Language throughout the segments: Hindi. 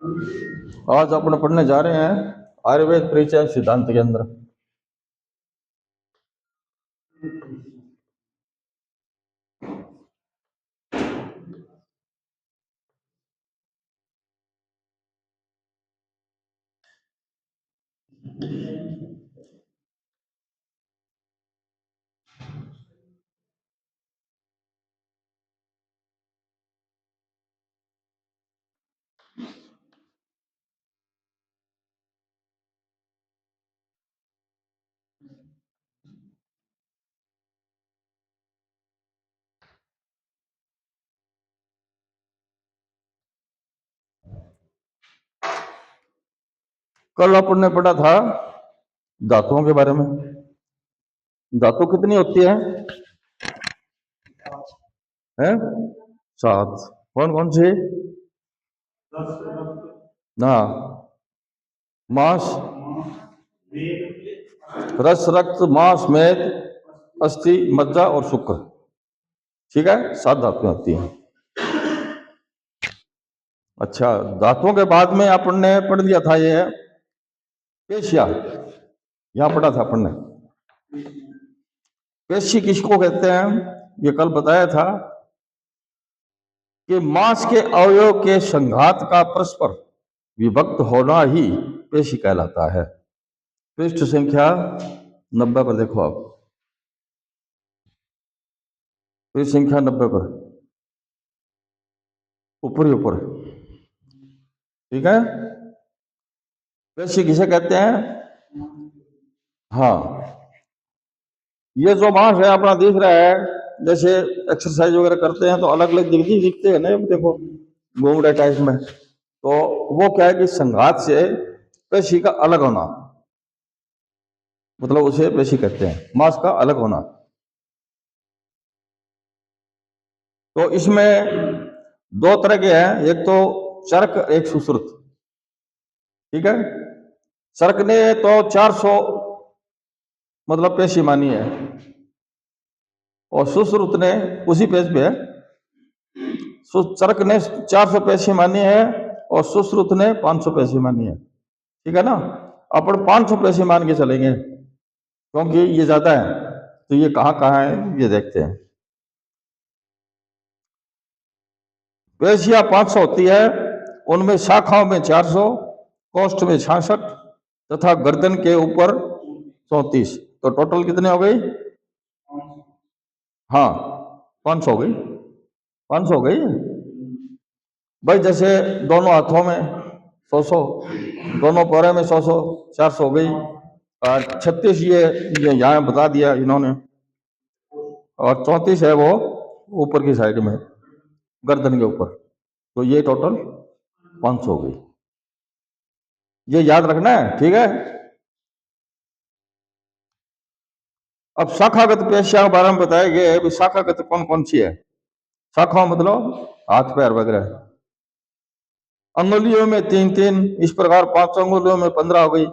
आज अपन पढ़ने जा रहे हैं आयुर्वेद परिचय सिद्धांत के अंदर। कल अपन ने पढ़ा था धातुओं के बारे में। धातु कितनी होती है? 7। कौन कौन सी? ना, मांस, रस, रक्त, मांस, मेद, अस्थि, मज्जा और शुक्र। ठीक है, 7 धातुएं होती हैं। अच्छा, धातुओं के बाद में अपन ने पढ़ लिया था ये पेशिया। यहां पढ़ा था अपन ने। पेशी किसको कहते हैं? ये कल बताया था कि मांस के अवयव के संघात का परस्पर विभक्त होना ही पेशी कहलाता है। पृष्ठ संख्या 90 पर देखो आप। पृष्ठ संख्या 90 पर ऊपर ही ऊपर। ठीक है, पेशी किसे कहते हैं? हाँ, ये जो मांस है अपना दिख रहा है, जैसे एक्सरसाइज वगैरह करते हैं तो अलग अलग दिखते हैं ना, देखो घूमड़े टाइप में। तो वो क्या है कि संघात से पेशी का अलग होना, मतलब उसे पेशी कहते हैं, मांस का अलग होना। तो इसमें 2 तरह के हैं, एक तो चरक, एक सुश्रुत। ठीक है, चरक ने तो 400 मतलब पेशी मानी है, और सुश्रुत ने उसी पेज पे है। चरक ने 400 पेशी मानी है और सुश्रुत ने 500 पेशी मानी है। ठीक है ना, अपन 500 पेशी मान के चलेंगे क्योंकि ये ज्यादा है। तो ये कहाँ कहाँ है ये देखते हैं। पेशियां 500 होती है, उनमें शाखाओं में 400, कोष्ठ में 66 तथा गर्दन के ऊपर 34। तो टोटल कितने हो गई? हाँ, 500 हो गई। 500 हो गई भाई। जैसे दोनों हाथों में 100, दोनों पैरों में 100, 400 हो गई। और 36 ये यहाँ बता दिया इन्होंने, और 34 है वो ऊपर की साइड में गर्दन के ऊपर। तो ये टोटल 500 हो गई। ये याद रखना है, ठीक है। अब शाखागत पेशियों के बारे में बताया गया है। शाखागत कौन कौन सी है? शाखा मतलब हाथ पैर वगैरह। अंगुलियों में 3-3, इस प्रकार 5 अंगुलियों में 15 हो गई।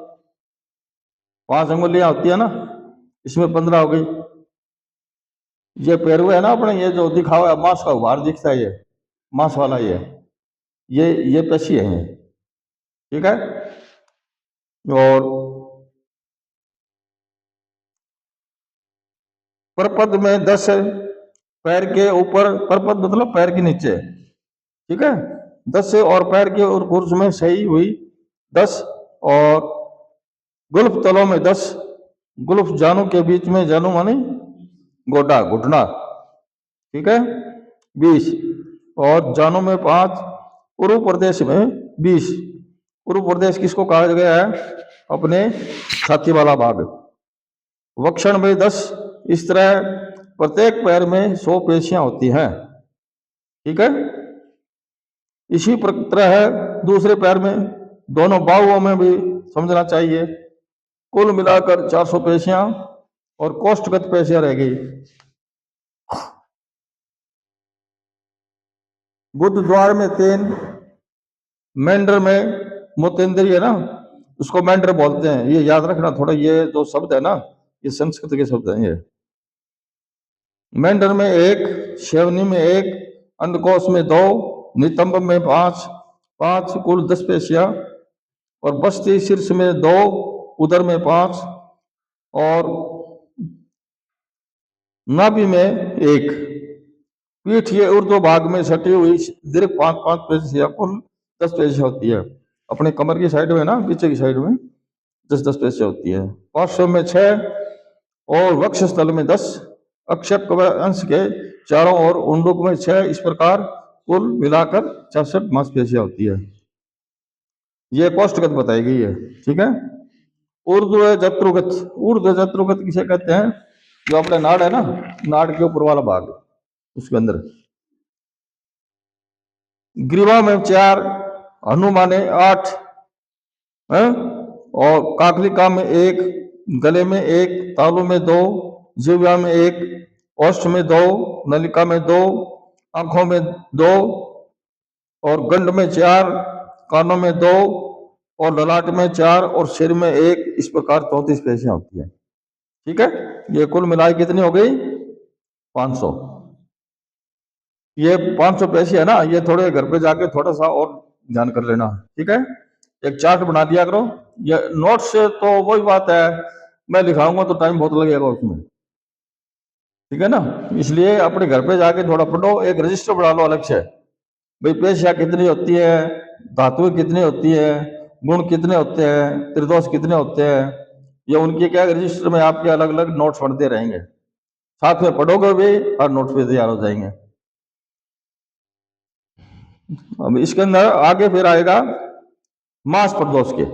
5 अंगुलियां होती है ना, इसमें 15 हो गई। ये पैरवे है ना अपने, ये जो दिखा हुआ है मांस का उभार दिखता है, ये मांस वाला ये पेशी है ये। ठीक है, और परपद में 10 है, पैर के ऊपर। परपद मतलब पैर के नीचे। ठीक है, 10 है, और पैर के और गुर्ज में सही हुई 10, और गुल्फ तलों में 10, गुल्फ जानू के बीच में, जानू मानी गोडा घुटना। ठीक है, 20, और जानू में 5, पूर्व प्रदेश में 20। पूर्व प्रदेश किसको कहा गया है? अपने छाती वाला भाग। वक्षण में 10। इस तरह प्रत्येक पैर में 100 पेशियां होती हैं। ठीक है, इसी तरह है दूसरे पैर में, दोनों बाहुओं में भी समझना चाहिए। कुल मिलाकर 400 पेशियां, और कोष्ठगत पेशियां रह गई। गुद द्वार में 3, मेंढर में, मूत्रेंद्रिय है ना, उसको मेंढर बोलते हैं। ये याद रखना थोड़ा, ये जो शब्द है ना, ये संस्कृत के शब्द हैं। ये मेंढर में 1, शेवनी में 1, अंडकोश में 2, नितंब में 5, 5 कुल 10 पेशियां, और बस्ती शीर्ष में 2, उदर में 5, और नाभि में 1, पीठ ये ऊर्ध्व भाग में सटी हुई दीर्घ 5-5 पेशियां, कुल 10 पेशियां होती है। अपने कमर की साइड में ना, पीछे की साइड में 10-10 पेशियां होती है। पार्श्व में 6 और वक्षस्थल में 10, अक्षक अंश के चारों ओर उंडुक में 6, इस प्रकार कुल मिलाकर 66 मांसपेशियां होती है। ये कोष्ठगत बताई गई है, ठीक है। ऊर्ध्व जत्रुगत, ऊर्ध्व जत्रुगत किसे कहते हैं? जो अपने नाड़ है ना, नाड़ के ऊपर वाला भाग, उसके अंदर ग्रीवा में 4, हनुमाने 8 है, और काकलिका में 1, गले में 1, तालू में 2, जिह्वा में 1, ओष्ठ में 2, नलिका में 2, आंखों में 2, और गंड में 4, कानों में 2, और ललाट में 4, और सिर में 1, इस प्रकार 34 पेशियां होती है, ठीक है। ये कुल मिलाई कितनी हो गई? 500। ये 500 पेशी है ना, ये थोड़े घर पे जाके थोड़ा सा और ध्यान कर लेना, ठीक है। एक चार्ट बना दिया करो। ये नोट्स तो वही बात है, मैं लिखाऊंगा तो टाइम बहुत लगेगा उसमें, ठीक है ना। इसलिए अपने घर पे जाके थोड़ा पढ़ो, एक रजिस्टर बना लो अलग से, भाई पेशियां कितनी होती है, धातुएं कितनी होती है, गुण कितने होते हैं, त्रिदोष कितने होते हैं, ये उनके क्या रजिस्टर में आपके अलग अलग नोट्स बनते रहेंगे, साथ में पढ़ोगे भी और नोट्स भी तैयार हो जाएंगे। अब इसके अंदर आगे फिर आएगा मास प्रदोष के।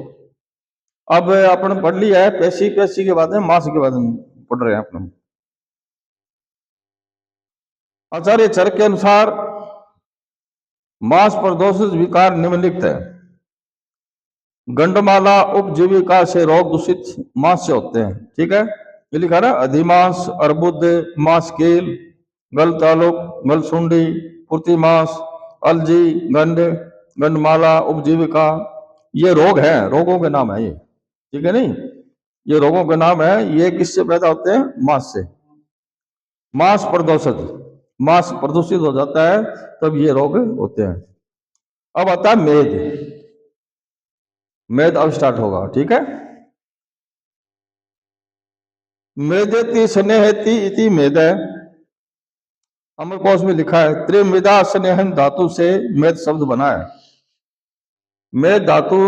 अब अपन पढ़ लिया है पेशी, पेशी के बाद में मास के बाद में पढ़ रहे हैं अपन। आचार्य चरक के अनुसार मास प्रदोष विकार निम्नलिखित है। गंडमाला उपजीविका से रोग दूषित मांस से होते हैं, ठीक है। ये लिखा ना, अधिमांस, अर्बुद, मांस कील, गल तालुक, गलसुंडी, पुर्ति मांस, अलजी, गंड, गंडमाला, उपजीविका, ये रोग है, रोगों के नाम है ये, ठीक है नहीं। ये रोगों के नाम है, ये किससे पैदा होते हैं? मांस से। मांस प्रदूषित, मांस प्रदूषित हो जाता है तब ये रोग होते हैं। अब आता है मेद, मेद अब स्टार्ट होगा, ठीक है। मेदेति स्नेहति इति मेद है, अमरकोश में लिखा है, त्रिमेदा स्नेहन धातु से मेद शब्द बना है। मेद धातु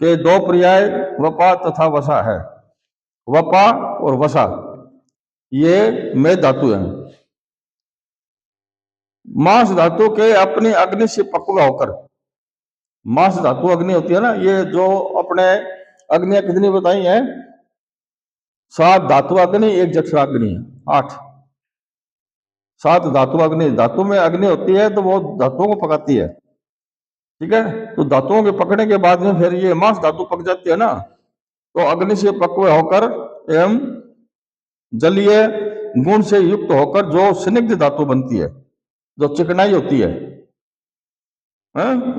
के 2 पर्याय वपा तथा वसा है। वपा और वसा ये मेद धातु है। मांस धातु के अपनी अग्नि से पक्व होकर, मांस धातु अग्नि होती है ना, ये जो अपने अग्नियां कितनी बताई है? 7 धातु अग्नि, 1 जठराग्नि, 8। 7 धातु अग्नि, धातु में अग्नि होती है तो वो धातुओं को पकाती है, ठीक है। तो धातुओं के पकने के बाद में फिर ये मांस धातु पक जाती है ना, तो अग्नि से पक्व होकर एवं जलीय गुण से युक्त होकर जो स्निग्ध धातु बनती है, जो चिकनाई होती है,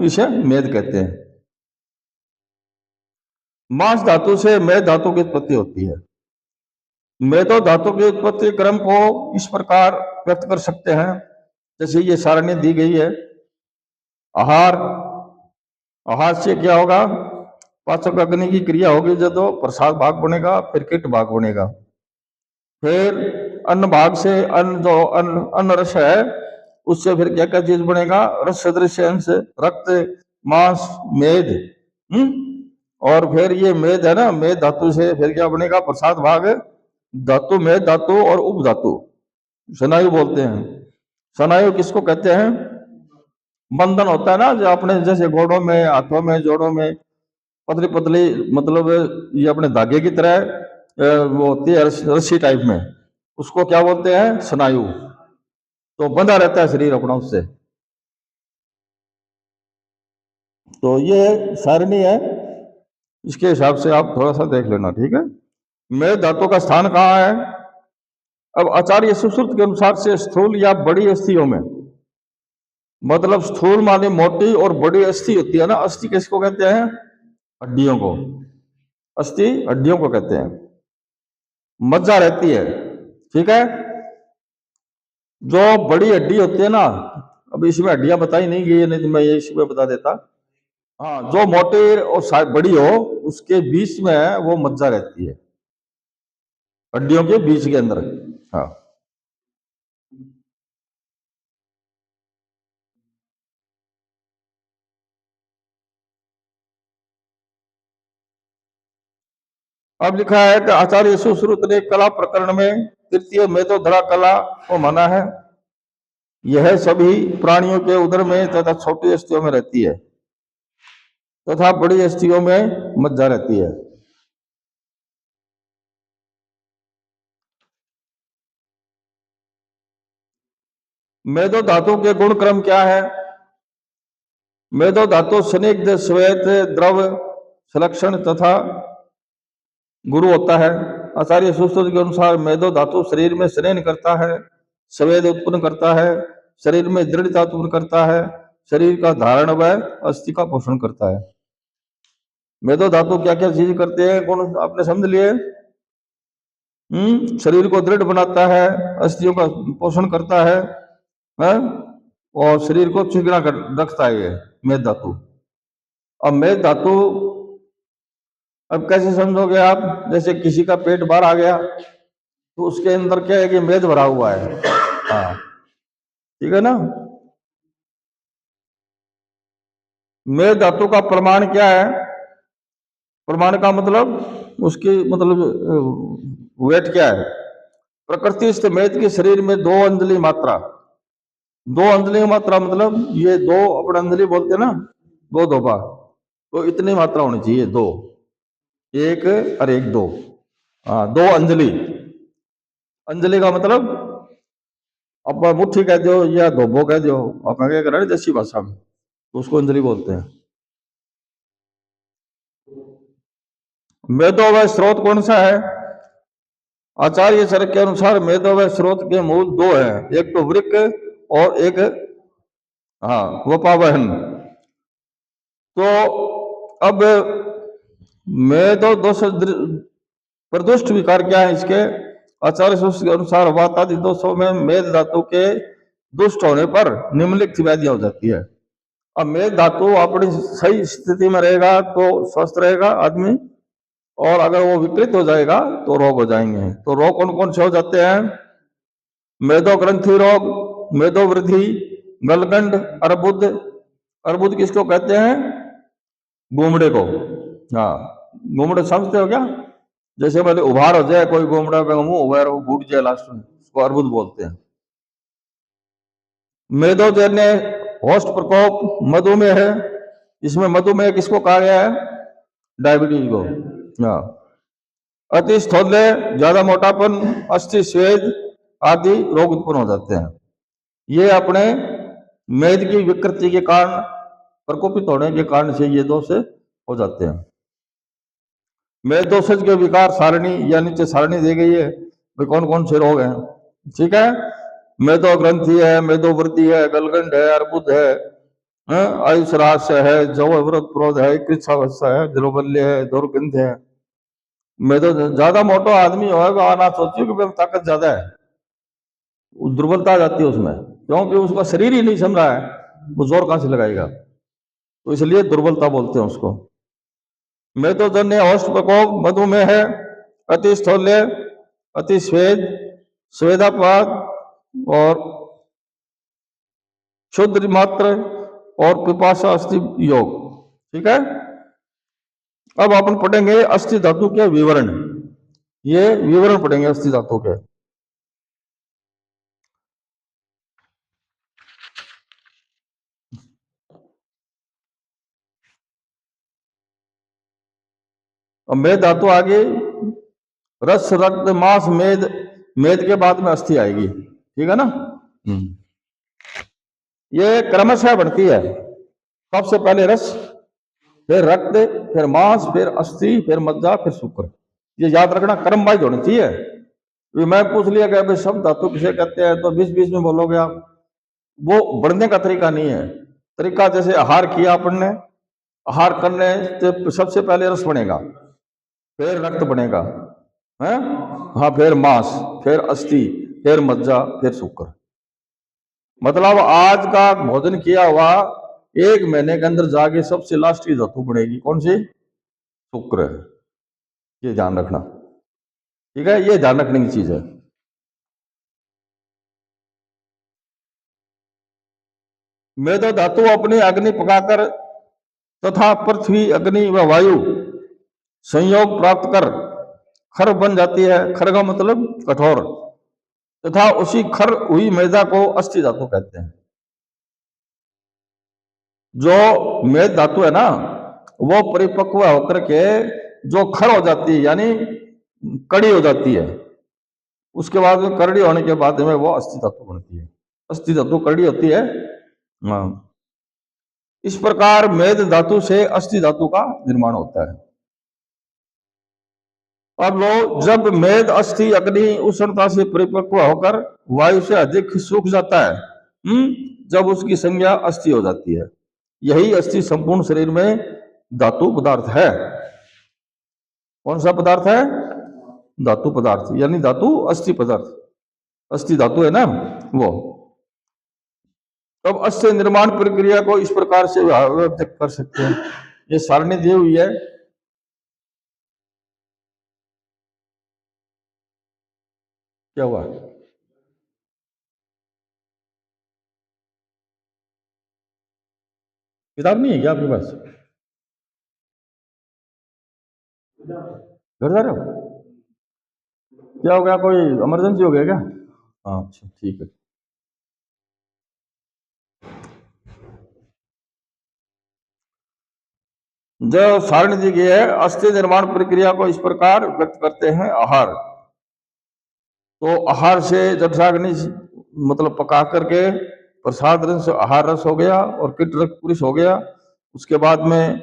इसे मेद कहते हैं। मांस धातु से मेद धातु की उत्पत्ति होती है। मेदो धातु की उत्पत्ति क्रम को इस प्रकार व्यक्त कर सकते हैं, जैसे ये सारणी दी गई है। आहार, आहार से क्या होगा? पाचक अग्नि की क्रिया होगी, जब तो प्रसाद भाग बनेगा, फिर कीट भाग बनेगा, फिर अन्न भाग से अन्न, जो अन्न रस है उससे फिर क्या क्या चीज बनेगा? रस सदृश अंश, रक्त, मांस, मेद। और फिर ये मेद है ना, मेद धातु से फिर क्या बनेगा? प्रसाद भाग, धातु, मेद धातु और उप धातु, स्नायु बोलते हैं। स्नायु किसको कहते हैं? बंधन होता है ना, जो अपने जैसे गोड़ों में, हाथों में, जोड़ों में पतली पतली, मतलब ये अपने धागे की तरह वो होती है, रस्सी टाइप में, उसको क्या बोलते हैं? स्नायु। तो बंधा रहता है शरीर अपना उससे। तो ये सारणी है, इसके हिसाब से आप थोड़ा सा देख लेना, ठीक है। मेद धातु का स्थान कहाँ है? अब आचार्य सुश्रुत के अनुसार से स्थूल या बड़ी अस्थियों में, मतलब स्थूल माने मोटी और बड़ी अस्थि होती है ना, अस्थि किसको कहते हैं? हड्डियों को, अस्थि हड्डियों को कहते हैं। मज्जा रहती है, ठीक है। जो बड़ी हड्डी होती है ना, अब इसमें हड्डियां बताई नहीं गई है, नहीं तो मैं ये इसमें बता देता। हाँ, जो मोटी और बड़ी हो उसके बीच में वो मज्जा रहती है, हड्डियों के बीच के अंदर। हाँ। अब लिखा है कि आचार्य सुश्रुत ने कला प्रकरण में तृतीय में तो धरा कला को माना है। यह सभी प्राणियों के उदर में तथा छोटी अस्थियों में रहती है तथा बड़ी अस्थियों में मज्जा रहती है। मेदो धातु के गुण क्रम क्या है? मेदो धातु स्निग्ध श्वेत द्रव संलक्षण तथा गुरु होता है। आचार्य सुश्रुत के अनुसार मेदो धातु शरीर में स्नेह करता है, स्वेद उत्पन्न करता है, शरीर में दृढ़ता उत्पन्न करता है, शरीर का धारण व अस्थि का पोषण करता है। मेदो धातु क्या क्या चीज करते हैं, कौन आपने समझ लिए? शरीर को दृढ़ बनाता है, अस्थियों का पोषण करता है? और शरीर को चिकना कर रखता है ये मेद धातु। अब मेद धातु अब कैसे समझोगे आप? जैसे किसी का पेट बाहर आ गया तो उसके अंदर क्या है कि मेद भरा हुआ है। हाँ, ठीक है ना। मेद धातु का प्रमाण क्या है? प्रमाण का मतलब उसकी मतलब वेट क्या है? प्रकृतिस्थ मेद के शरीर में 2 अंजलि मात्रा, 2 अंजलि मात्रा मतलब ये 2 अपने अंजलि बोलते हैं ना, 2 धोपा, तो इतनी मात्रा होनी चाहिए, 2, 1 और 1 2। हाँ, 2 अंजलि। अंजलि का मतलब अब मुट्ठी कह दो या धोबो कह दो, आप क्या कर रहे हैं देसी भाषा में, तो उसको अंजलि बोलते हैं। मेदो व स्रोत कौन सा है? आचार्य चरक के अनुसार मेदो व स्रोत के मूल 2 हैं, एक तो वृक्क और एक हाँ वपावहन। तो अब मेदो दोष प्रदुष्ट विकार क्या है इसके? आचार्य सूत्र के अनुसार वातादि दोषों में मेद धातु के दुष्ट होने पर निम्नलिखित व्याधियां हो जाती है। अब मेद धातु अपनी सही स्थिति में रहेगा तो स्वस्थ रहेगा आदमी, और अगर वो विकृत हो जाएगा तो रोग हो जाएंगे। तो रोग कौन कौन से हो जाते हैं? मेदो ग्रंथि रोग, मेदो वृद्धि, गलगंड, अर्बुद। अर्बुद किसको कहते हैं? गोमड़े को। हाँ, गोमड़े समझते हो क्या? जैसे पहले उभार हो जाए कोई गोमड़ा का मुंह उभार वो फूट जाए लास्ट में, उसको अर्बुद बोलते हैं। मेदोजन्य होस्ट प्रकोप मधुमेह है। इसमें मधुमेह किसको कहा गया है? डायबिटीज को। हाँ। अति स्थौल्य, ज्यादा मोटापन, अस्थि स्वेद आदि रोग उत्पन्न हो जाते हैं। ये अपने मेद की विकृति के कारण, प्रकोपित होने के कारण से ये दोष हो जाते हैं। मेद दोषज के विकार सारणी या नीचे सारणी दी गई है, भाई कौन कौन से रोग हैं, ठीक है। मेदो ग्रंथि है, मेदो वृद्धि है, गलगंड है, अर्बुद है, आयुष रास है, जव व्रत क्रोध है, कृच्छावस्था है, द्रवल्य है, दुर्गंध है। मेदो ज्यादा मोटा आदमी होगा, आना सोचिए कि मेरे ताकत ज्यादा है, दुर्बलता आ जाती है उसमें, क्योंकि उसका शरीर ही नहीं समझ रहा है, वो जोर कहां से लगाएगा, तो इसलिए दुर्बलता बोलते हैं उसको। मेदोजन्य होस्ट प्रकोप मधुमेह है, अति स्थौल्य, अति स्वेद, स्वेदापात और शुद्ध मात्र और पिपासा अस्थि योग, ठीक है। अब अपन पढ़ेंगे अस्थि धातु के विवरण, ये विवरण पढ़ेंगे अस्थि धातु के। अब मेद धातु आगे रस रक्त मांस मेद, मेद के बाद में अस्थि आएगी, ठीक है ना। ये क्रमशः बढ़ती है, सबसे पहले रस, फिर रक्त, फिर मांस, फिर अस्थि, फिर मज्जा, फिर शुक्र। ये याद रखना, क्रम वाइज होनी चाहिए। मैं पूछ लिया कि भाई शब्द धातु किसे कहते हैं, तो बीच बीच में बोलोगे आप, वो बढ़ने का तरीका नहीं है। तरीका जैसे आहार किया अपन ने, आहार करने से सबसे पहले रस बनेगा, फिर रक्त बनेगा, है हाँ, फिर मांस, फिर अस्थि, फिर मज्जा, फिर शुक्र। मतलब आज का भोजन किया हुआ 1 महीने के अंदर जाके सबसे लास्ट की धातु बनेगी, कौन सी? शुक्र। ये ध्यान रखना, ठीक है, ये ध्यान रखने की चीज है। मेदो धातु अपनी अग्नि पकाकर तथा पृथ्वी, अग्नि व वायु संयोग प्राप्त कर खर बन जाती है। खर का मतलब कठोर, तथा उसी खर हुई मैदा को अस्थि धातु कहते हैं। जो मेद धातु है ना, वो परिपक्व होकर के जो खर हो जाती है, यानी कड़ी हो जाती है, उसके बाद में करड़ी होने के बाद में वो अस्थि धातु बनती है। अस्थि धातु करड़ी होती है। हाँ, इस प्रकार मेद धातु से अस्थि धातु का निर्माण होता है। अब लो, जब मेद अस्थि अग्नि उष्णता से परिपक्व होकर वायु से अधिक सूख जाता है, जब उसकी संज्ञा अस्थि हो जाती है। यही अस्थि संपूर्ण शरीर में धातु पदार्थ है। कौन सा पदार्थ है? धातु पदार्थ, यानी धातु अस्थि पदार्थ, अस्थि धातु है ना वो। तब अस्थि निर्माण प्रक्रिया को इस प्रकार से व्यक्त कर सकते हैं। ये सारणी दी हुई है। क्या हुआ? किताब नहीं है क्या आपके पास? घर जा रहे हो? क्या हो गया, कोई इमरजेंसी हो गया क्या? हाँ, अच्छा ठीक है। जो सारणी दी गई है, अस्थि निर्माण प्रक्रिया को इस प्रकार व्यक्त करते हैं। आहार, तो आहार से जठराग्नि मतलब पका करके प्रसाद रस आहार रस हो गया और कीट रक्त पुरुष हो गया। उसके बाद में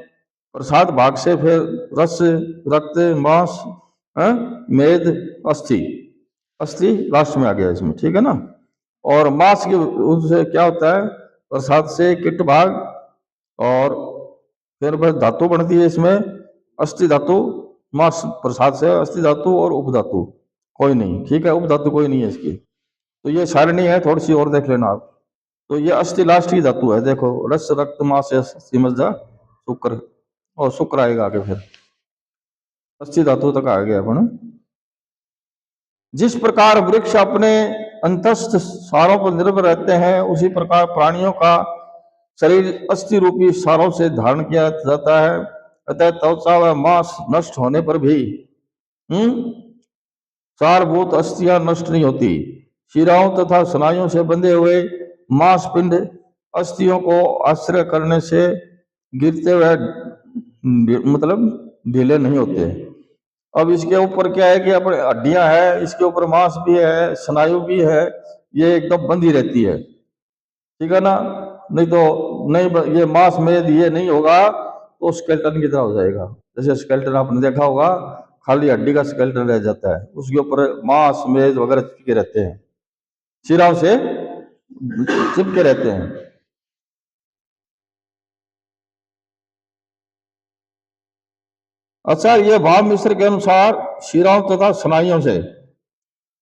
प्रसाद भाग से फिर रस, रक्त, मांस, मेद, अस्थि। अस्थि लास्ट में आ गया इसमें, ठीक है ना। और मांस के उससे क्या होता है? प्रसाद से कीट भाग, और फिर बस धातु बनती है इसमें अस्थि धातु। मांस प्रसाद से अस्थि धातु और उपधातु कोई नहीं, ठीक है, उपधातु कोई नहीं है इसकी। तो ये सारणी है, थोड़ी सी और देख लेना आप। तो ये अस्थि लास्ट की धातु है, देखो, रस रक्त मांस सिमजा शुक्र, और शुक्र आएगा आगे, फिर अस्थि धातु तक आ गया अपन। जिस प्रकार वृक्ष अपने अंतस्थ सारों पर निर्भर रहते हैं, उसी प्रकार प्राणियों का शरीर अस्थि रूपी सारों से धारण किया जाता है। अतः त्वचा व मांस नष्ट होने पर भी सारभूत अस्थियां नष्ट नहीं होती। शिराओं तथा स्नायुओं से बंधे हुए मांसपिंड अस्थियों को आश्रय करने से गिरते हुए मतलब ढीले नहीं होते। अब इसके ऊपर क्या है कि अपने हड्डियां है, इसके ऊपर मांस भी है, स्नायु भी है, ये एकदम बंधी रहती है, ठीक है ना। नहीं तो नहीं, ये मांस में ये नहीं होगा तो स्केल्टन की तरह हो जाएगा। जैसे स्केल्टन आपने देखा होगा, खाली हड्डी का स्केल्टन रह जाता है, उसके ऊपर मांस मेद वगैरह चिपके रहते हैं, शिराओं से चिपके रहते हैं। अच्छा, ये भाव मिश्र के अनुसार शिराओं तथा स्नायुओं से,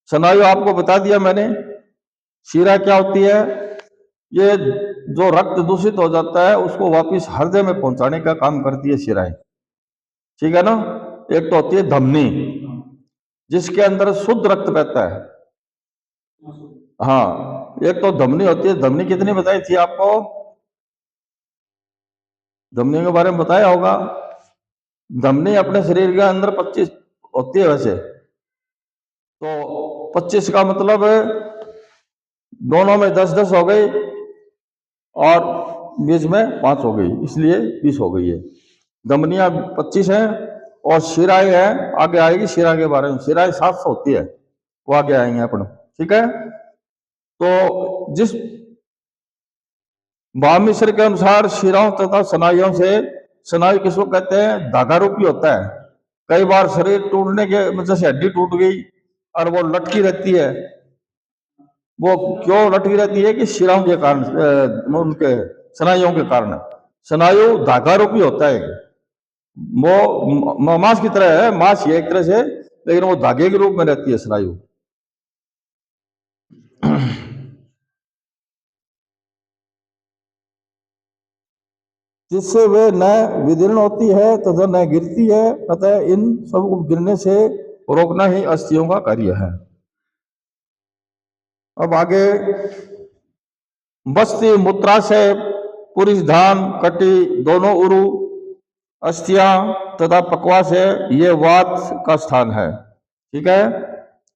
स्नायु आपको बता दिया मैंने। शिरा क्या होती है? ये जो रक्त दूषित हो जाता है उसको वापस हृदय में पहुंचाने का काम करती है शिराएं, ठीक है ना। एक तो होती है धमनी, जिसके अंदर शुद्ध रक्त बहता है। हाँ, एक तो धमनी होती है। धमनी कितनी बताई थी आपको? धमनी के बारे में बताया होगा। धमनी अपने शरीर के अंदर 25 होती है वैसे तो। 25 का मतलब दोनों में 10-10 हो गई और बीच में 5 हो गई, इसलिए 20 हो गई है। धमनियां 25 है और शिराएं है, आगे आएगी शिरा के बारे में। शिराएं 700 होती है, वो आगे आएंगे अपन, ठीक है। तो जिस भामिश्र के अनुसार शिराओं तथा स्नायुओं से, स्नायु किसको कहते हैं? धागा रूपी होता है। कई बार शरीर टूटने के वजह से हड्डी टूट गई और वो लटकी रहती है। वो क्यों लटकी रहती है? कि शिराओं के कारण, उनके स्नायुओं के कारण। स्नायु धागा रूपी होता है, वो मांस की तरह है, मांस ही एक तरह से, लेकिन वो धागे के रूप में रहती है स्नायु। जिससे वे न विदीर्ण होती है तथा न गिरती है, अतः इन सब को गिरने से रोकना ही अस्थियों का कार्य है। अब आगे, बस्ती मूत्राशय पुरुष धान कटी दोनों उरु अस्थियां तथा पक्वाशय ये वात का स्थान है। ठीक है,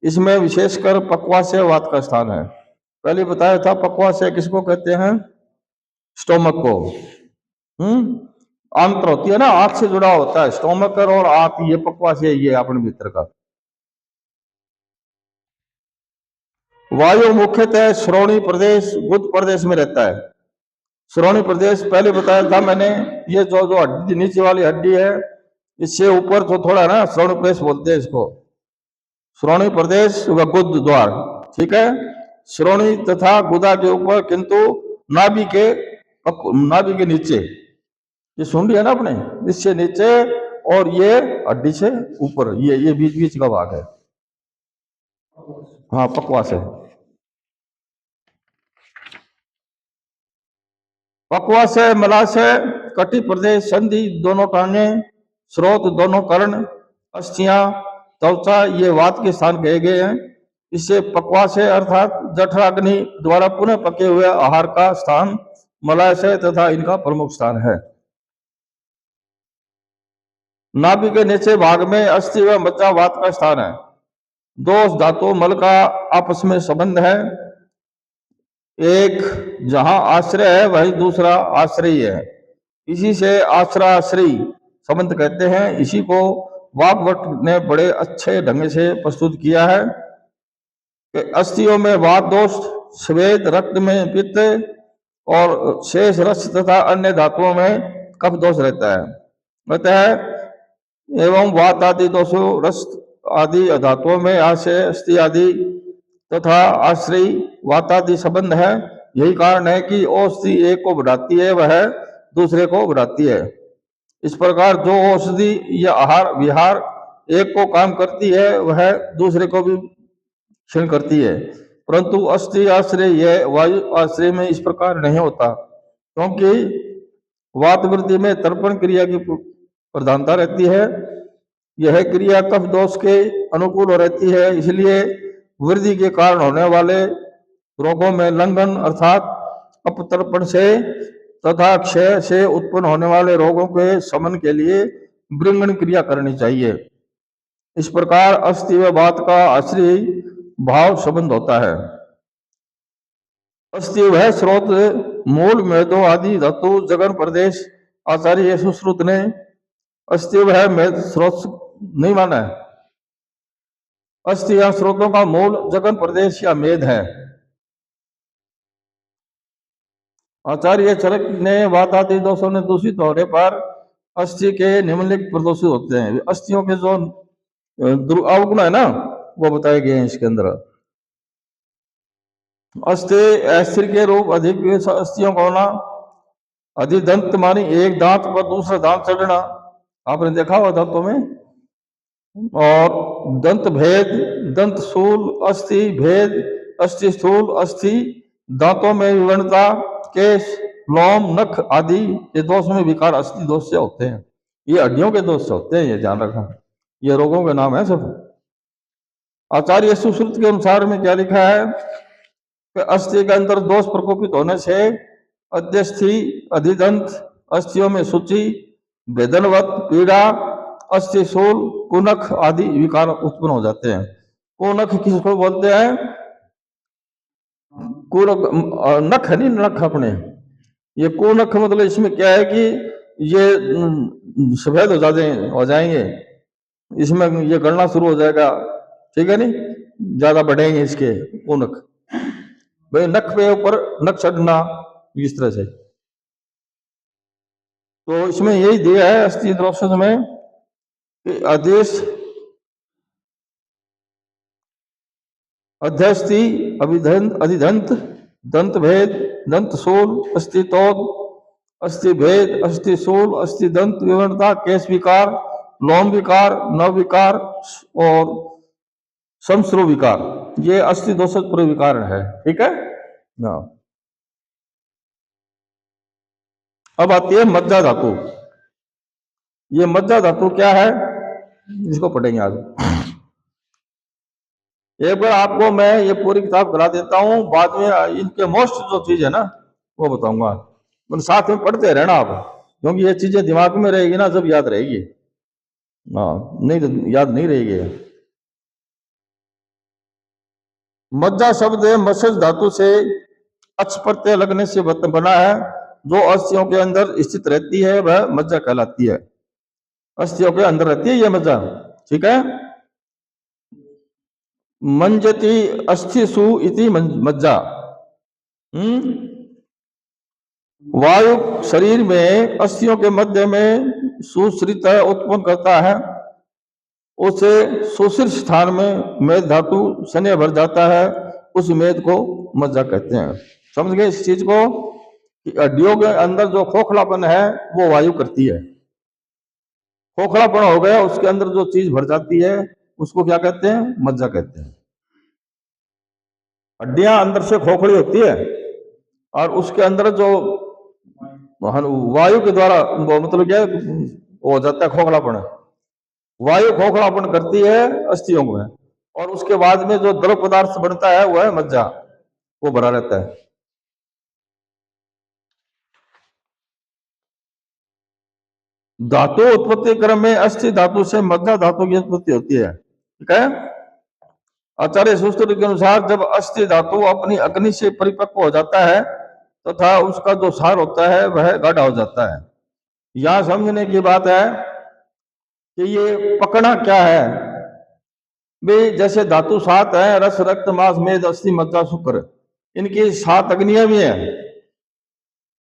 इसमें विशेषकर पक्वाशय वात का स्थान है। पहले बताया था पक्वाशय किसको कहते हैं? स्टोमक को। आंत्र होती है ना, आंख से जुड़ा होता है स्टोमक और आंख, ये पक्वाशय ये अपने भीतर का। वायु मुख्यतः श्रोणी प्रदेश गुद प्रदेश में रहता है। श्रोणी प्रदेश पहले बताया था मैंने, ये जो जो हड्डी नीचे वाली हड्डी है, इससे ऊपर जो थोड़ा ना श्रोणी प्रदेश बोलते हैं इसको, श्रोणी प्रदेश व गुद द्वार। ठीक है, श्रोणी तथा गुदा के ऊपर, किंतु नाभि के नीचे, ये सुन लिया ना आपने, इससे नीचे और ये हड्डी से ऊपर, ये बीच बीच का भाग है। हाँ, पक्वास है। पक्वाशय मलाशय कटी प्रदेश संधि दोनों टांगे स्रोत दोनों कर्ण अस्थियां त्वचा ये वात के स्थान कहे गए हैं। इससे पक्वाशय अर्थात जठराग्नि द्वारा पुनः पके हुए आहार का स्थान मलाशय तथा इनका प्रमुख स्थान है। नाभि के नीचे भाग में अस्थि व मज्जा वात का स्थान है। दो धातु मल का आपस में संबंध है, एक जहां आश्रय है वही दूसरा आश्रय है, इसी से आश्रयाश्रयी संबंध कहते हैं। इसी को वाग्भट ने बड़े अच्छे ढंग से प्रस्तुत किया है कि अस्थियों में वात दोष, स्वेद रक्त में पित्त और शेष रस तथा अन्य धातुओं में कफ दोष रहता है। अतः एवं वात आदि दोषों रस आदि धातुओं में आशय अस्थि आदि तथा आश्रयी वातादि संबंध है। यही कारण है कि औषधि एक को बढ़ाती है वह दूसरे को बढ़ाती है। इस प्रकार जो औषधि या आहार विहार एक को काम करती है वह दूसरे को भी क्षीण करती है, परंतु अस्थि आश्रय यह वायु आश्रय में इस प्रकार नहीं होता, क्योंकि वात वृद्धि में तर्पण क्रिया की प्रधानता रहती है। यह क्रिया कफ दोष के अनुकूल रहती है, इसलिए वृद्धि के कारण होने वाले रोगों में लंघन अर्थात अपतर्पण से तथा क्षय से उत्पन्न होने वाले रोगों के शमन के लिए वृंगण क्रिया करनी चाहिए। इस प्रकार अस्थि व वात का आश्रय भाव संबंध होता है। अस्थि वह स्रोत मूल मेदो आदि धातु जगन प्रदेश, आचार्य सुश्रुत ने अस्थि वह मेद स्रोत नहीं माना है। अस्थि या स्रोतों का मूल जगन प्रदेश या मेद है। आचार्य चरक ने वात आदि दोषों ने दूषित होने पर अस्थि के निम्नलिखित प्रदोषित होते हैं। अस्थियों के जो अवगुण है ना वो बताए गए हैं इसके अंदर। अस्थि अस्थिर के रूप अधिक अस्थियों का होना, अधिदंत मानी एक दांत पर दूसरा दांत चढ़ना, आपने देखा हुआ दांतों में, और दंत भेद, दंत स्थूल अस्थि भेद, अस्थि स्थूल अस्थि, दांतों में विवरणता, केश लोम नख आदि के दोष में विकार अस्थि दोष से होते हैं। ये हड्डियों के दोष से होते हैं, ये ध्यान रखना, ये रोगों के नाम है सब। आचार्य सुश्रुत के अनुसार में क्या लिखा है कि अस्थि के अंदर दोष प्रकोपित होने से अध्यस्थि अधिदंत अस्थियों में सूची वेदनवत पीड़ा अस्थि शूल कुनख आदि विकार उत्पन्न हो जाते हैं। कुनख किसको बोलते हैं? नख नहीं, नख अपने, ये कुनख मतलब इसमें क्या है कि ये सफेद हो जाएंगे, इसमें ये गलना शुरू हो जाएगा, ठीक है नहीं, ज्यादा बढ़ेंगे इसके कुनख, भाई नख पे ऊपर नख चढ़ना इस तरह से। तो इसमें यही दिया है अस्थि दोष में कि आदेश अध्यस्थि अभिधंत अधिधंत दंत भेद दंत शूल अस्थितोद अस्थि भेद अस्थि शूल अस्थि दंत विवरणता केश विकार लोम विकार नव विकार और समश्रु विकार, ये अस्थि दोष पूरे विकार है। ठीक है ना। अब आती है मज्जा धातु। ये मज्जा धातु क्या है, इसको पढ़ेंगे आज। एक बार आपको मैं ये पूरी किताब करा देता हूँ, बाद में इनके मोस्ट जो चीज है ना वो बताऊंगा, मतलब साथ में पढ़ते रहना आप, क्योंकि ये चीजें दिमाग में रहेगी ना जब याद रहेगी। हाँ, नहीं तो याद नहीं रहेगी। मज्जा शब्द है मस्ज धातु से अक्ष प्रत्यय लगने से बना है, जो अस्थियों के अंदर स्थित रहती है वह मज्जा कहलाती है। अस्थियों के अंदर रहती है ये मज्जा, ठीक है। मंजति अस्थिसु इति मज्जा। वायु शरीर में अस्थियों के मध्य में सुश्रित उत्पन्न करता है, उसे सुशीर्ष स्थान में मेद धातु स्नेह भर जाता है, उस मेद को मज्जा कहते हैं। समझ गए इस चीज को कि हड्डियों के अंदर जो खोखलापन है वो वायु करती है। खोखलापन हो गया, उसके अंदर जो चीज भर जाती है उसको क्या कहते हैं, मज्जा कहते हैं। हड्डियां अंदर से खोखली होती है और उसके अंदर जो वायु के द्वारा वो मतलब क्या हो जाता है खोखलापन, वायु खोखलापन करती है अस्थियों में, और उसके बाद में जो द्रव पदार्थ बनता है वह है मज्जा, वो भरा रहता है। धातु उत्पत्ति क्रम में अस्थि धातु से मज्जा धातु की उत्पत्ति होती है, ठीक है। आचार्य सूत्र के अनुसार जब अस्थि धातु अपनी अग्नि से परिपक्व हो जाता है तथा उसका जो सार होता है वह गाढ़ा हो जाता है। यहां समझने की बात है कि ये पकना क्या है भाई, जैसे धातु 7 है, रस रक्त मांस मेद अस्थि मज्जा शुक्र, इनकी 7 अग्नियां भी है।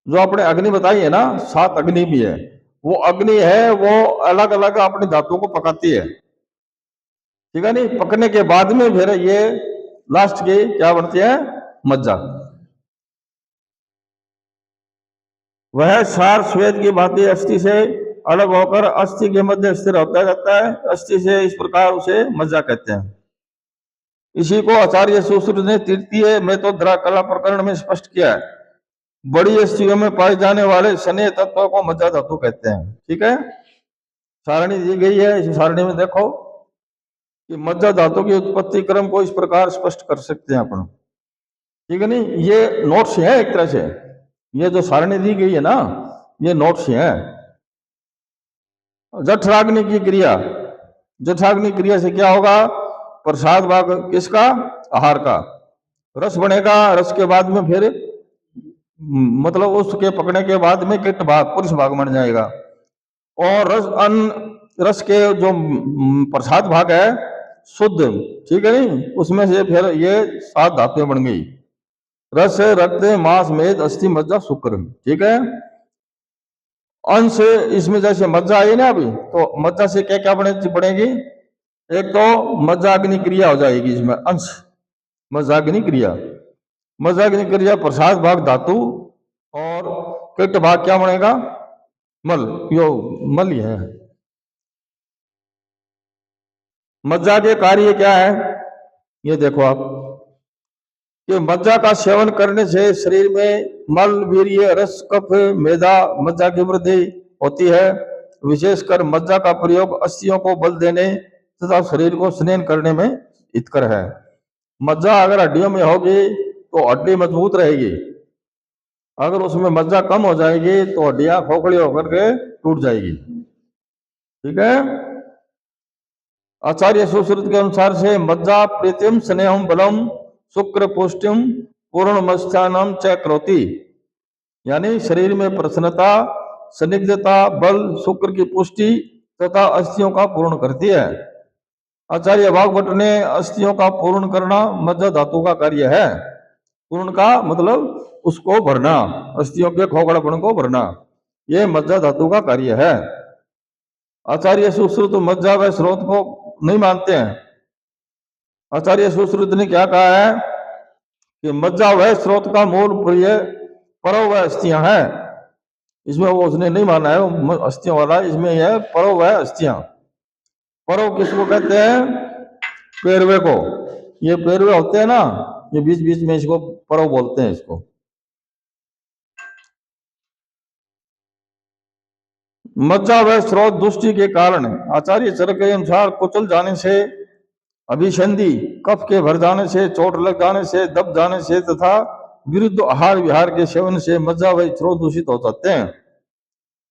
जो आपने अग्नि बताई है ना, 7 अग्नि भी है, वो अग्नि है वो अलग अलग अपनी धातुओं को पकाती है, ठीक है। नहीं पकने के बाद में फिर ये लास्ट की क्या बनती है, मज्जा। वह सार श्वेत की भांति अस्थि से अलग होकर अस्थि के मध्य स्थिर होता रहता है, अस्थि से इस प्रकार उसे मज्जा कहते हैं। इसी को आचार्य सूत्र ने तृतीय में तो कला प्रकरण में स्पष्ट किया है। बड़ी अस्थियों में पाए जाने वाले स्नेह तत्व को मज्जा धातु कहते हैं, ठीक है। सारणी दी गई है, इस सारणी में देखो कि मज्जा धातु की उत्पत्ति क्रम को इस प्रकार स्पष्ट कर सकते हैं अपन, ठीक है। नहीं ये नोट्स है एक तरह से, ये जो सारणी दी गई है ना ये नोट्स है। जठराग्नि की क्रिया, जठराग्नि क्रिया से क्या होगा, प्रसाद भाग किसका, आहार का, रस बनेगा, रस के बाद में फिर मतलब उसके पकने के बाद में किट भाग पुरुष भाग बन जाएगा, और रस अन्न रस के जो प्रसाद भाग है शुद्ध, ठीक है। नहीं उसमें से फिर ये 7 धातुएं बन गई, रस रक्त मांस मेद अस्थि मज्जा शुक्र, ठीक है। अंश इसमें जैसे मज्जा आई ना अभी, तो मज्जा से क्या क्या बनेगी, एक तो मज्जाग्नि क्रिया हो जाएगी इसमें अंश, मज्जाग्नि क्रिया, मज्जाग्नि क्रिया प्रसाद भाग धातु, और किट भाग क्या बनेगा, मल, यो मल ही है। मज्जा के कार्य क्या है, ये देखो आप कि मज्जा का सेवन करने से शरीर में मल वीर्य रस कफ मेदा मज्जा की वृद्धि होती है। विशेषकर मज्जा का प्रयोग अस्थियों को बल देने तथा शरीर को स्नेह करने में हितकर है। मज्जा अगर हड्डियों में होगी तो हड्डी मजबूत रहेगी, अगर उसमें मज्जा कम हो जाएगी तो हड्डियां खोखली होकर के टूट जाएगी, ठीक है। आचार्य सुश्रुत के अनुसार से मज्जा प्रीतिम स्नेहम बलम शुक्र पुष्टिम पूर्ण मत्स्यानम च करोति, यानी शरीर में प्रसन्नता संदिग्धता बल शुक्र की पुष्टि तथा अस्थियों का पूर्ण करती है। आचार्य भागवत ने अस्थियों का पूर्ण करना मज्जा धातु का कार्य है। पूर्ण का मतलब उसको भरना, अस्थियों के खोखलापन को भरना, यह मज्जा धातु का कार्य है। आचार्य सुश्रुत मज्जा व स्रोत को नहीं मानते हैं। आचार्य सुश्रुत ने क्या कहा है कि मज्जा वह स्रोत का मूल प्रिय परो वह अस्थियां है, इसमें वो उसने नहीं माना है अस्थियों वाला, इसमें यह परो वह अस्थियां। परो किसको कहते हैं, पेरवे को, ये पेरवे होते हैं ना, ये बीच बीच में इसको परो बोलते हैं इसको। मज्जा व स्रोत दुष्टि के कारण आचार्य चरक के अनुसार कुचल जाने से, अभिसंधि कफ के भर जाने से, चोट लग जाने से, दब जाने से तथा विरुद्ध आहार विहार के सेवन से मज्जा व स्रोत दूषित हो जाते हैं।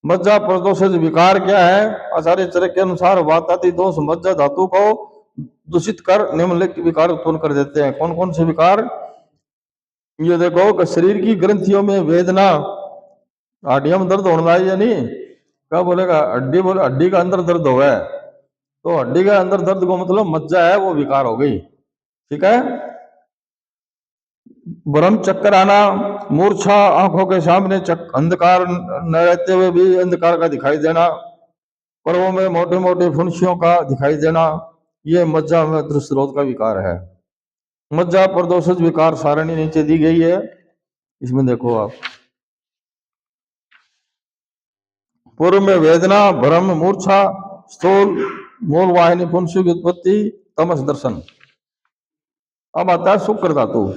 मज्जा प्रदोषज विकार क्या है? आचार्य चरक के अनुसार वाताति दोष मज्जा धातु को दूषित कर निम्नलिखित विकार उत्पन्न कर देते हैं। कौन कौन से विकार? ये देखो कि शरीर की ग्रंथियों में वेदना, हड्डियों में दर्द होना चाहिए नहीं, क्या बोलेगा? हड्डी बोले हड्डी का अंदर दर्द हो गया, तो हड्डी का अंदर दर्द को मतलब मज्जा है, वो विकार हो गई। ठीक है। भ्रम चक्कर आना, मूर्छा, आंखों के सामने अंधकार न रहते हुए भी अंधकार का दिखाई देना, पर्वों में मोटे मोटे फुंसियों का दिखाई देना, ये मज्जा में स्रोत का विकार है। मज्जा प्रदोषज विकार सारणी नीचे दी गई है, इसमें देखो आप। पूर्व में वेदना, भ्रम, मूर्छा, स्थूल मूल वाहिनी पुंसु की उत्पत्ति, तमस दर्शन। अब आता है शुक्र धातु।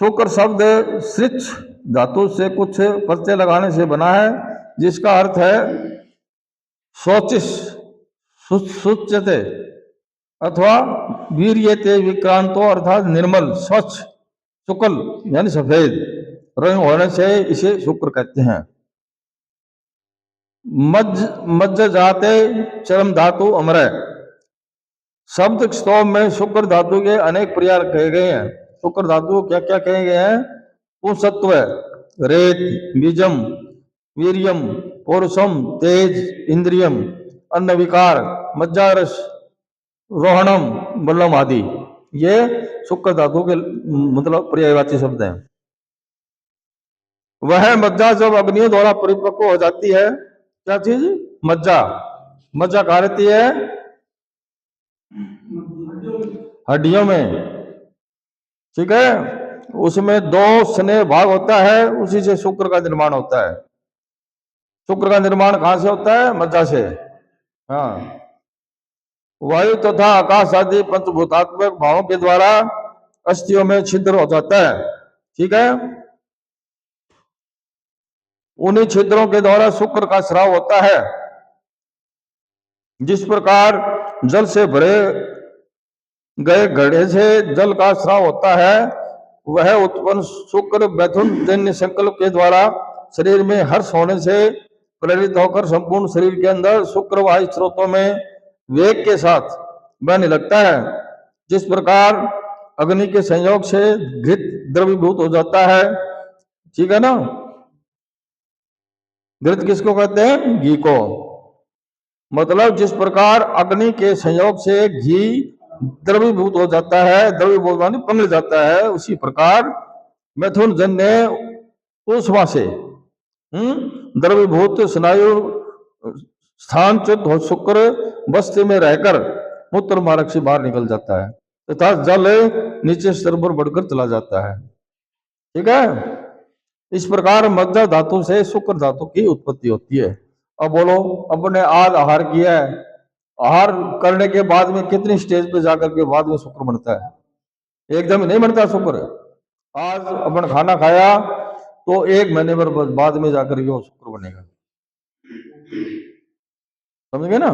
शुक्र शब्द सृच धातु से कुछ प्रत्यय लगाने से बना है, जिसका अर्थ है शोचिस, सुच्यते अथवा वीर्यते विक्रांतो, अर्थात निर्मल, स्वच्छ, शुक्ल यानी सफेद रंग होने से इसे शुक्र कहते हैं। मज्ज जाते चरम धातु अमर। शब्द स्तोम में शुक्र धातु के अनेक प्रकार कहे गए हैं। शुक्र धातु क्या क्या कहे गए हैं? पुंसत्व, रेत, बीजम, वीरियम, पौरुषम, तेज, इंद्रियम, अन्न विकार, मज्जारस, रोहणम, बल्लम आदि, ये शुक्र धातु के मतलब पर्यायवाची शब्द हैं। वह मज्जा जब अग्नियों द्वारा परिपक्व हो जाती है, क्या चीज? मज्जा। मज्जा कहाँ रहती है? हड्डियों में। ठीक है। उसमें दो स्नेह भाग होता है, उसी से शुक्र का निर्माण होता है। शुक्र का निर्माण कहां से होता है? मज्जा से। हाँ। वायु तथा आकाश आदि पंचभूतात्मक भावों के द्वारा अस्थियों में छिद्र हो जाता है। ठीक है। उन्हीं छिद्रों के द्वारा शुक्र का स्राव होता है। जिस प्रकार जल से भरे गए घड़े से जल का स्राव होता है, वह उत्पन्न शुक्र मैथुन जन्य संकल्प के द्वारा शरीर में हर्ष होने से प्रेरित होकर संपूर्ण शरीर के अंदर शुक्रवाही स्रोतों में वेग के साथ बहने लगता है। जिस प्रकार अग्नि के संयोग से घृत द्रवीभूत हो जाता है। ठीक है ना। घृत किसको कहते हैं? घी को। मतलब जिस प्रकार अग्नि के संयोग से घी द्रवीभूत हो जाता है, द्रवीभूत माने पिघल जाता है, उसी प्रकार मैथुन जन्य ऊष्मा से द्रवीभूत स्नायु स्थानच्युत हो शुक्र बस्ती में रहकर मूत्र मार्ग से बाहर निकल जाता है तथा जल नीचे स्तर पर बढ़कर चला जाता है। ठीक है। इस प्रकार मज्जा धातु से शुक्र धातु की उत्पत्ति होती है। अब बोलो, अपने आज आहार किया है, आहार करने के बाद में कितनी स्टेज पे जाकर के बाद में शुक्र बनता है? एकदम नहीं बनता शुक्र। आज अपन खाना खाया तो 1 महीने पर बाद में जाकर के वो शुक्र बनेगा। समझ गए ना।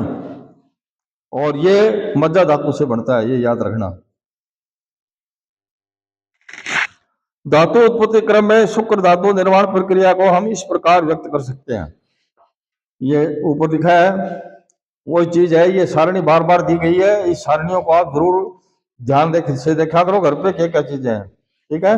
और ये मज्जा धातु से बनता है, ये याद रखना। धातु उत्पत्ति क्रम में शुक्र धातु निर्माण प्रक्रिया को हम इस प्रकार व्यक्त कर सकते हैं। ये ऊपर लिखा है वही चीज है, ये सारणी बार बार दी गई है। इस सारणियों को आप जरूर ध्यान से देखा करो घर पे क्या क्या चीजें हैं। ठीक है।